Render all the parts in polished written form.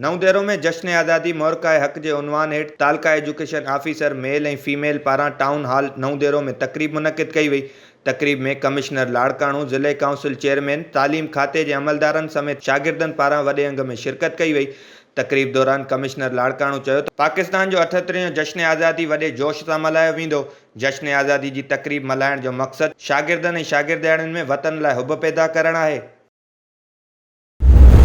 नवदेरो में जश्न आज़ादी मोरकाए हक़ जे उनवान हेठि तालका एजुकेशन ऑफिसर मेल ऐं फीमेल पारां टाउन हॉल नवदेरो में तक़रीब मुनक़िद कई वई। तक़रीब में कमिश्नर लाड़काणू, ज़िले काउंसिल चेयरमैन, तालीम खाते जे अमलदारनि समेत शागिर्दनि पारां वॾे अंग में शिरकत कई वई। तक़रीब दौरान कमिश्नर लाड़काणू चयो त पाकिस्तान जो 78 जश्न आज़ादी वॾे जोश सां मल्हायो वेंदो। जश्न आज़ादी जी तक़रीब मल्हाइण जो मक़सदु शागिर्दनि ऐं शागिर्दियाणियुनि में वतन लाइ हुब पैदा करणु आहे।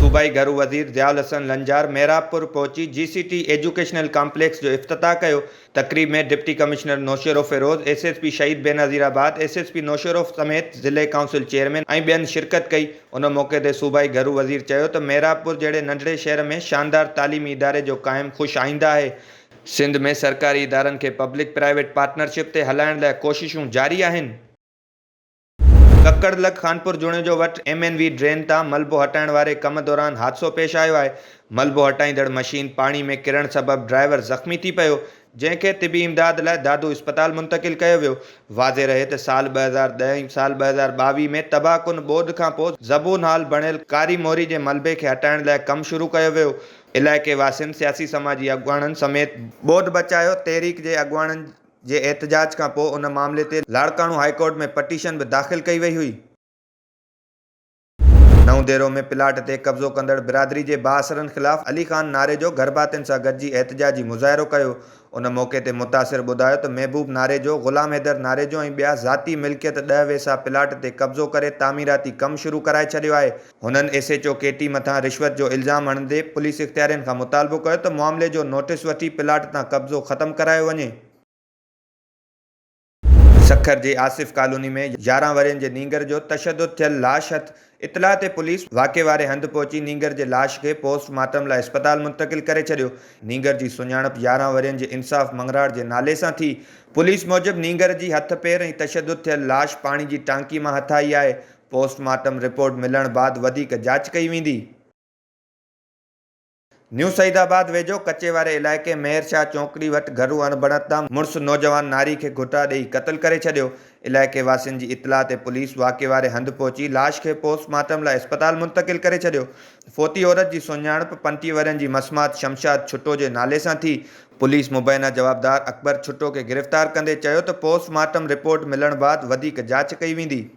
सूबाई घरू वज़ीर ज़ियाउल हसन लंजार मेहराबपुर पहुची GCT एजुकेशनल कॉम्प्लेक्स जो इफ़्तिताह कयो। तक़रीब में डिप्टी कमिश्नर नौशेरो फ़िरोज़, SSP शहीद बेनज़ीराबाद, SSP नौशेरो समेत ज़िले काउंसिल चेयरमैन ऐं ॿियनि शिरकत कई। उन मौक़े ते सूबाई घरू वज़ीर चयो त मेहराबपुर जहिड़े नंढड़े शहर में शानदार तालीमी इदारे जो क़ाइम ख़ुशि आईंदा आहे। सिंध में सरकारी इदारनि खे पब्लिक प्राइवेट पार्टनरशिप ते हलाइण लाइ कोशिशूं जारी आहिनि। कक्कड़लग खानपुर जुणे जो वटि MNV ड्रेन तां मलबो हटाइण वारे कम दौरान हादसो पेश आयो आहे। मलबो हटाईंदड़ मशीन पाणी में किरण सबबि ड्राइवर ज़ख़्मी थी पियो, जंहिंखे तिबी इमदाद लाइ दादू इस्पताल मुंतक़िल कयो वियो। वाज़े रहे त साल 2010 ऐं साल 2022 में तबाहकुन ॿोॾि खां पोइ ज़बून हाल बणियल कारी मोरी जे मलबे खे हटाइण लाइ कमु शुरू कयो वियो। इलाइक़े वासियुनि, सियासी समाजी अॻुवाणनि समेत ॿोॾि बचायो तहरीक जे अॻुवाणनि जे एहतजाज खां पोइ उन मामले ते लाड़काणू हाई कोर्ट में पटीशन बि दाख़िल कई वई हुई। नवदेरो में प्लाट ते कब्ज़ो कंदड़ बिरादरी जे बाअसरनि ख़िलाफ़ अली ख़ान नारे जो घरभातियुनि सां गॾिजी एहतजाजी मुज़ाहिरो कयो। उन मौक़े ते मुतासिर ॿुधायो त महबूब नारे जो, ग़ुलाम हैदर नारे जो ऐं ॿिया ज़ाती मिल्कियत 10 वेसा प्लाट ते कब्ज़ो करे तामीराती कमु शुरू कराए छॾियो आहे। हुननि SHO केटी मथां रिश्वत जो इल्ज़ाम हणंदे पुलिस इख़्तियारियुनि खां मुतालबो कयो त मामले जो नोटिस वठी प्लाट तां कब्ज़ो ख़तमु करायो वञे। सखर जे आसिफ कॉलोनी में 11 वरियनि जे नींगर जो तशद्दुद थियल लाश हथ। इतला ते पुलिस वाक़े वारे हंधि पहुची नींगर जे लाश खे पोस्टमार्टम लाइ इस्पताल मुंतक़िल करे छॾियो। नींगर जी सुञाणप 11 वरियनि जे इंसाफ़ मंगराड़ जे नाले सां थी। पुलिस मूजिबि नींगर जी हथ पेर ऐं तशद्दुद थियल लाश पाणी जी टांकी मां हथाई आहे। पोस्टमार्टम रिपोर्ट मिलण बैदि वधीक जांच कई वेंदी। न्यू सईदाबाद वेझो कचे वारे इलाइक़े मेहरशाह चौकड़ी वटि घरू अणबणत तां मुड़ुसु नौजवान नारी खे घुटा ॾेई क़त्ल करे छॾियो। इलाइक़े वासियुनि जी इतला ते पुलिस वाक़े वारे हंधि पहुची लाश खे पोस्टमार्टम लाइ इस्पताल मुंतक़िल करे छॾियो। फोती औरत जी सुञाणप 35 वरियनि जी मसमात शमशाद छुटो जे नाले सां थी। पुलिस मुबैना जवाबदार अकबर छुटो खे गिरफ़्तार कंदे चयो त पोस्टमार्टम रिपोर्ट मिलण बैदि वधीक जांच कई वेंदी।